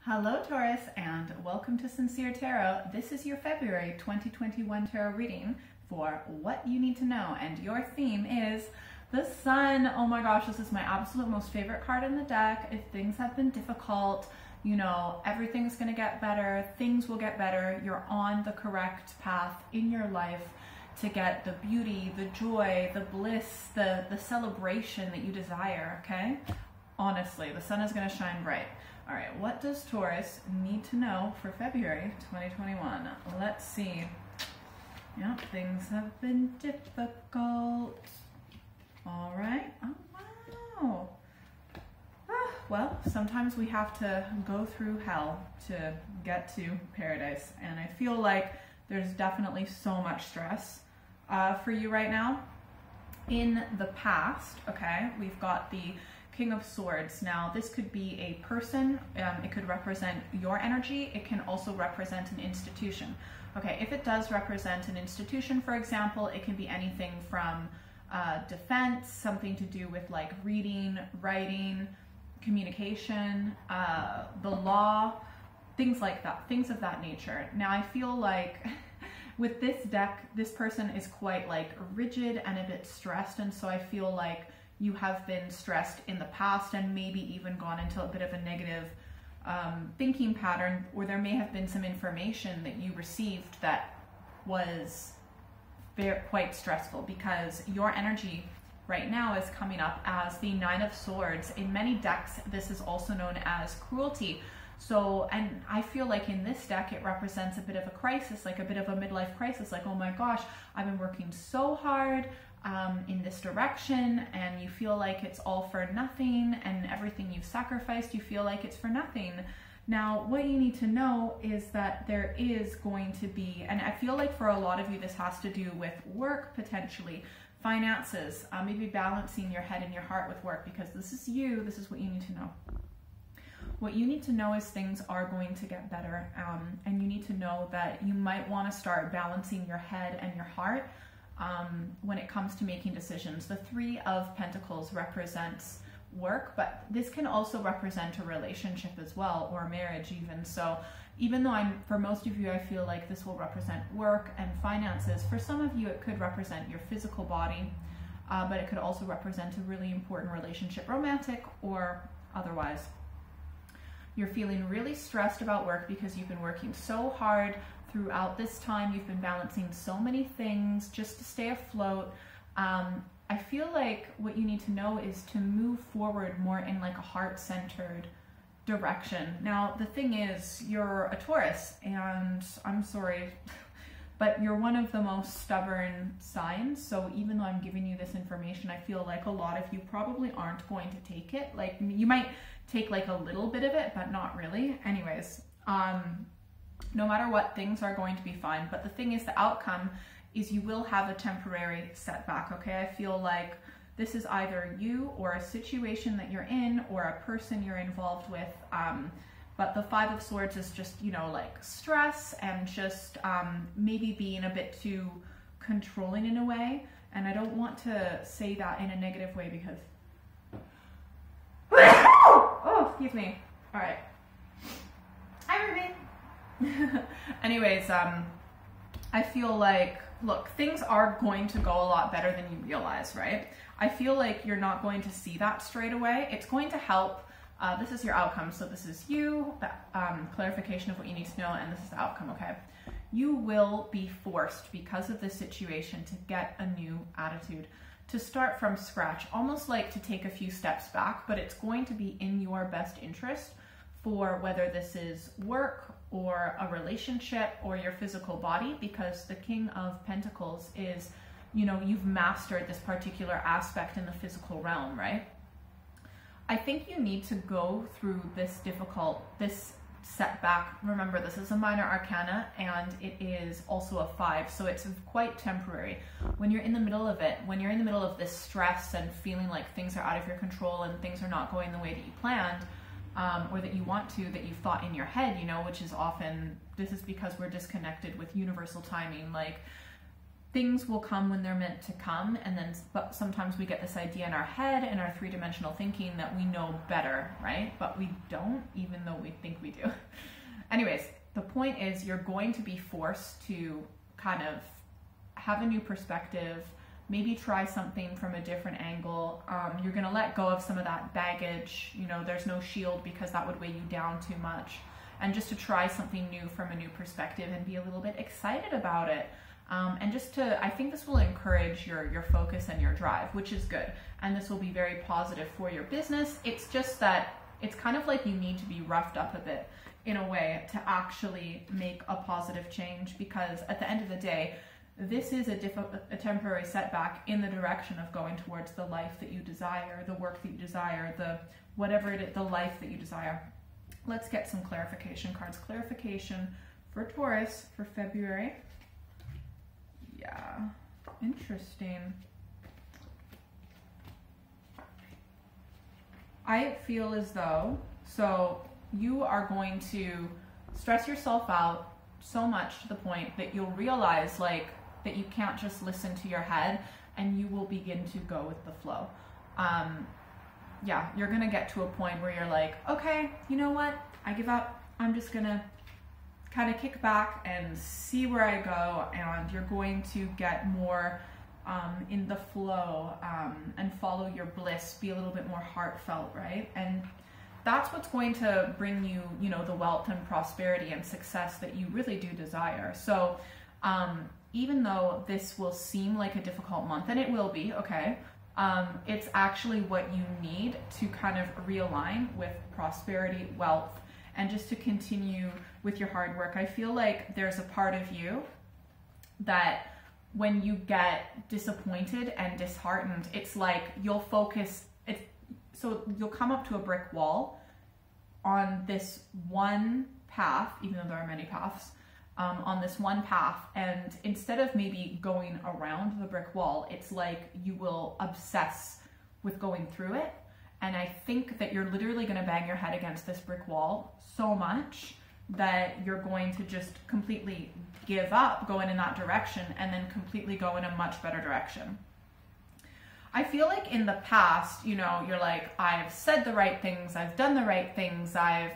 Hello Taurus, and welcome to Sincere Tarot. This is your February 2021 tarot reading for what you need to know, and your theme is the Sun. Oh my gosh, this is my absolute most favorite card in the deck. If things have been difficult, you know, everything's gonna get better, things will get better, you're on the correct path in your life to get the beauty, the joy, the bliss, the celebration that you desire, okay? Honestly, the sun is gonna shine bright. All right, what does Taurus need to know for February 2021? Let's see. Yep, things have been difficult. All right. Oh, wow. Well, sometimes we have to go through hell to get to paradise. And I feel like there's definitely so much stress for you right now. In the past, okay, we've got the King of Swords. Now, this could be a person, it could represent your energy, it can also represent an institution. Okay, if it does represent an institution, for example, it can be anything from defense, something to do with like reading, writing, communication, the law, things like that, things of that nature. Now, I feel like with this deck, this person is quite like rigid and a bit stressed, and so I feel like you have been stressed in the past and maybe even gone into a bit of a negative thinking pattern, or there may have been some information that you received that was quite stressful, because your energy right now is coming up as the Nine of Swords. In many decks, this is also known as cruelty. So, and I feel like in this deck, it represents a bit of a crisis, like a bit of a midlife crisis, like, oh my gosh, I've been working so hard in this direction, and you feel like it's all for nothing, and everything you've sacrificed, you feel like it's for nothing. Now, what you need to know is that there is going to be, and I feel like for a lot of you, this has to do with work, potentially, finances, maybe balancing your head and your heart with work, because this is you, this is what you need to know. What you need to know is things are going to get better, and you need to know that you might want to start balancing your head and your heart when it comes to making decisions. The Three of Pentacles represents work, but this can also represent a relationship as well, or marriage even. So even though for most of you, I feel like this will represent work and finances, for some of you it could represent your physical body, but it could also represent a really important relationship, romantic or otherwise. You're feeling really stressed about work because you've been working so hard throughout this time. You've been balancing so many things just to stay afloat. I feel like what you need to know is to move forward more in like a heart-centered direction. Now, the thing is, you're a Taurus, and I'm sorry, but you're one of the most stubborn signs. So even though I'm giving you this information, I feel like a lot of you probably aren't going to take it. Like, you might take like a little bit of it, but not really. Anyways, no matter what, things are going to be fine. But the thing is, the outcome is you will have a temporary setback, okay? I feel like this is either you or a situation that you're in or a person you're involved with. But the Five of Swords is just, you know, like stress and just maybe being a bit too controlling in a way. And I don't want to say that in a negative way because... Oh, excuse me. All right. Hi, Ruby. Anyways, I feel like, look, things are going to go a lot better than you realize, right? I feel like you're not going to see that straight away. It's going to help. This is your outcome. So this is you, clarification of what you need to know, and this is the outcome, okay? You will be forced, because of this situation, to get a new attitude, to start from scratch, almost like to take a few steps back, but it's going to be in your best interest for whether this is work or a relationship or your physical body, because the King of Pentacles is, you know, you've mastered this particular aspect in the physical realm, right? I think you need to go through this setback. Remember, this is a minor arcana and it is also a 5, so it's quite temporary. When you're in the middle of it, when you're in the middle of this stress and feeling like things are out of your control and things are not going the way that you planned, or that you want to, that you've thought in your head, you know, which is often, this is because we're disconnected with universal timing. Like, things will come when they're meant to come, and then but sometimes we get this idea in our head and our three-dimensional thinking that we know better, right? But we don't, even though we think we do. anyways, the point is you're going to be forced to kind of have a new perspective, maybe try something from a different angle. You're going to let go of some of that baggage. You know, there's no shield because that would weigh you down too much. And just to try something new from a new perspective and be a little bit excited about it. And just to, I think this will encourage your focus and your drive, which is good. And this will be very positive for your business. It's just that it's kind of like you need to be roughed up a bit in a way to actually make a positive change, because at the end of the day, this is a temporary setback in the direction of going towards the life that you desire, the work that you desire, the whatever it is, the life that you desire. Let's get some clarification cards. Clarification for Taurus for February. Yeah, interesting. I feel as though, so you are going to stress yourself out so much to the point that you'll realize like that you can't just listen to your head, and you will begin to go with the flow. Yeah, you're gonna get to a point where you're like, okay, you know what? I give up. I'm just gonna kind of kick back and see where I go, and you're going to get more in the flow and follow your bliss, be a little bit more heartfelt, right? And that's what's going to bring you, you know, the wealth and prosperity and success that you really do desire. So even though this will seem like a difficult month, and it will be, okay, it's actually what you need to kind of realign with prosperity, wealth, and just to continue with your hard work. I feel like there's a part of you that when you get disappointed and disheartened, it's like you'll focus, so you'll come up to a brick wall on this one path, even though there are many paths, on this one path, and instead of maybe going around the brick wall, it's like you will obsess with going through it. And I think that you're literally going to bang your head against this brick wall so much that you're going to just completely give up going in that direction and then completely go in a much better direction. I feel like in the past, you know, you're like, I've said the right things, I've done the right things, I've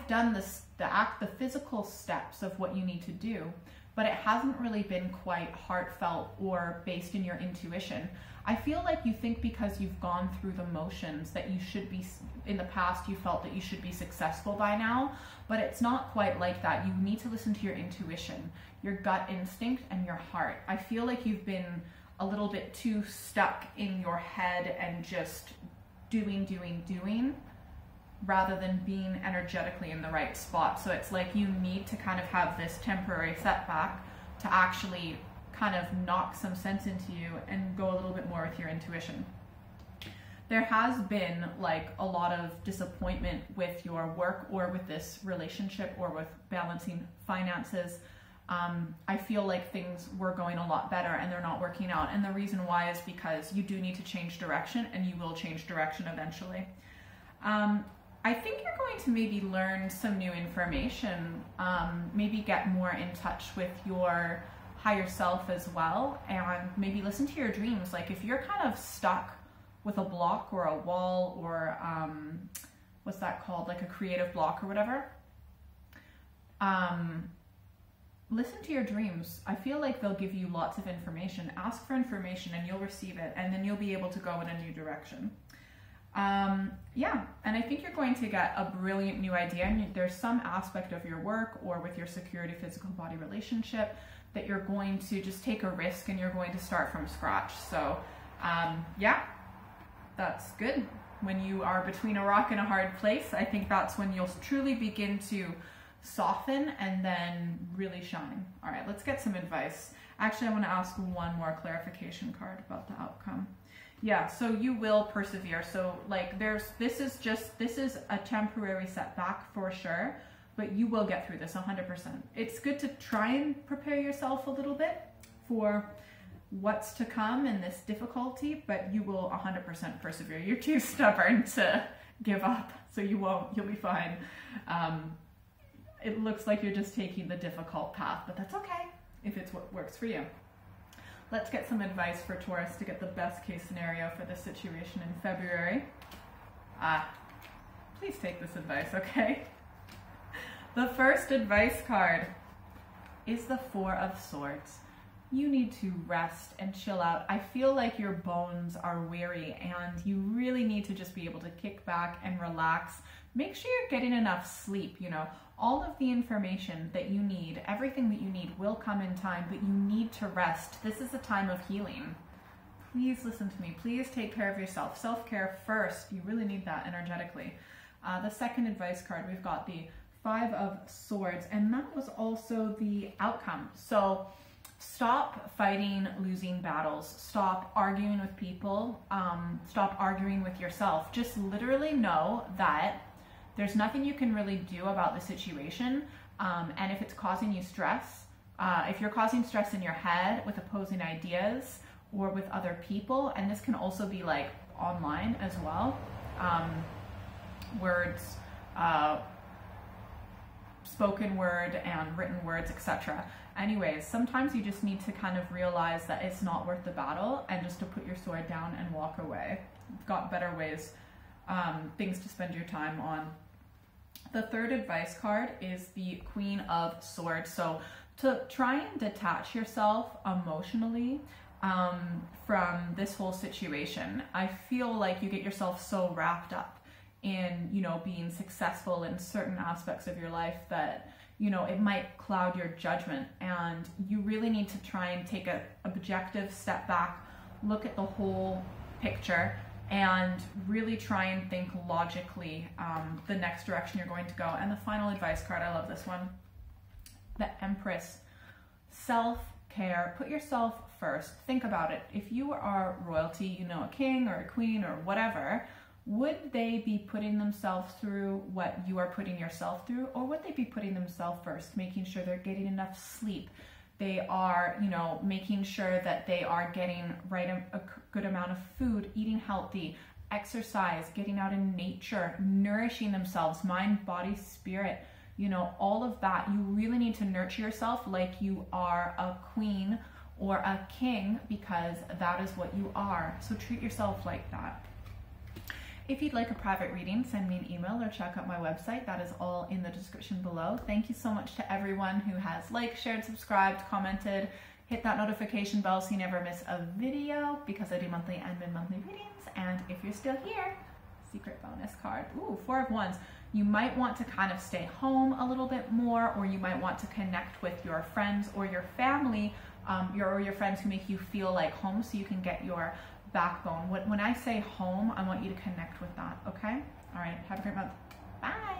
done the physical steps of what you need to do, but it hasn't really been quite heartfelt or based in your intuition. I feel like you think because you've gone through the motions that you should be, in the past you felt that you should be successful by now, but it's not quite like that. You need to listen to your intuition, your gut instinct, and your heart. I feel like you've been a little bit too stuck in your head and just doing, rather than being energetically in the right spot. So it's like you need to kind of have this temporary setback to actually kind of knock some sense into you and go a little bit more with your intuition. There has been like a lot of disappointment with your work or with this relationship or with balancing finances. I feel like things were going a lot better and they're not working out. And the reason why is because you do need to change direction, and you will change direction eventually. I think you're going to maybe learn some new information, maybe get more in touch with your higher self as well, and maybe listen to your dreams. Like if you're kind of stuck with a block or a wall or what's that called, like a creative block or whatever, listen to your dreams. I feel like they'll give you lots of information. Ask for information and you'll receive it, and then you'll be able to go in a new direction. Yeah, and I think you're going to get a brilliant new idea, and there's some aspect of your work or with your security physical body relationship that you're going to just take a risk and you're going to start from scratch. So yeah, that's good. When you are between a rock and a hard place, I think that's when you'll truly begin to soften and then really shine. All right, let's get some advice. Actually, I want to ask one more clarification card about the outcome. Yeah, so you will persevere. So like this is a temporary setback for sure, but you will get through this 100%. It's good to try and prepare yourself a little bit for what's to come in this difficulty, but you will 100% persevere. You're too stubborn to give up, so you won't. You'll be fine. It looks like you're just taking the difficult path, but that's okay if it's what works for you. Let's get some advice for Taurus to get the best case scenario for this situation in February. Please take this advice, okay? The first advice card is the Four of Swords. You need to rest and chill out. I feel like your bones are weary and you really need to just be able to kick back and relax. Make sure you're getting enough sleep. You know, all of the information that you need, everything that you need will come in time, but you need to rest. This is a time of healing. Please listen to me. Please take care of yourself. Self-care first. You really need that energetically. The second advice card, we've got the Five of Swords, and that was also the outcome. So stop fighting losing battles. Stop arguing with people. Stop arguing with yourself. Just literally know that there's nothing you can really do about the situation. And if it's causing you stress, if you're causing stress in your head with opposing ideas or with other people, and this can also be like online as well, words, spoken word and written words, etc. Anyways, sometimes you just need to kind of realize that it's not worth the battle and just to put your sword down and walk away. You've got better ways, things to spend your time on. The third advice card is the Queen of Swords. So to try and detach yourself emotionally from this whole situation. I feel like you get yourself so wrapped up in, you know, being successful in certain aspects of your life that, you know, it might cloud your judgment, and you really need to try and take an objective step back, look at the whole picture, and really try and think logically the next direction you're going to go. And the final advice card, I love this one, the Empress. Self-care. Put yourself first. Think about it. If you are royalty, you know, a king or a queen or whatever, would they be putting themselves through what you are putting yourself through, or would they be putting themselves first, making sure they're getting enough sleep? They are, you know, making sure that they are getting a good amount of food, eating healthy, exercise, getting out in nature, nourishing themselves, mind, body, spirit, you know, all of that. You really need to nurture yourself like you are a queen or a king, because that is what you are. So treat yourself like that. If you'd like a private reading, send me an email or check out my website. That is all in the description below. Thank you so much to everyone who has liked, shared, subscribed, commented. Hit that notification bell so you never miss a video, because I do monthly and mid-monthly readings. And if you're still here, secret bonus card. Ooh, Four of Wands. You might want to kind of stay home a little bit more, or you might want to connect with your friends or your family, your friends who make you feel like home, so you can get your backbone. When I say home, I want you to connect with that, okay? All right, have a great month. Bye.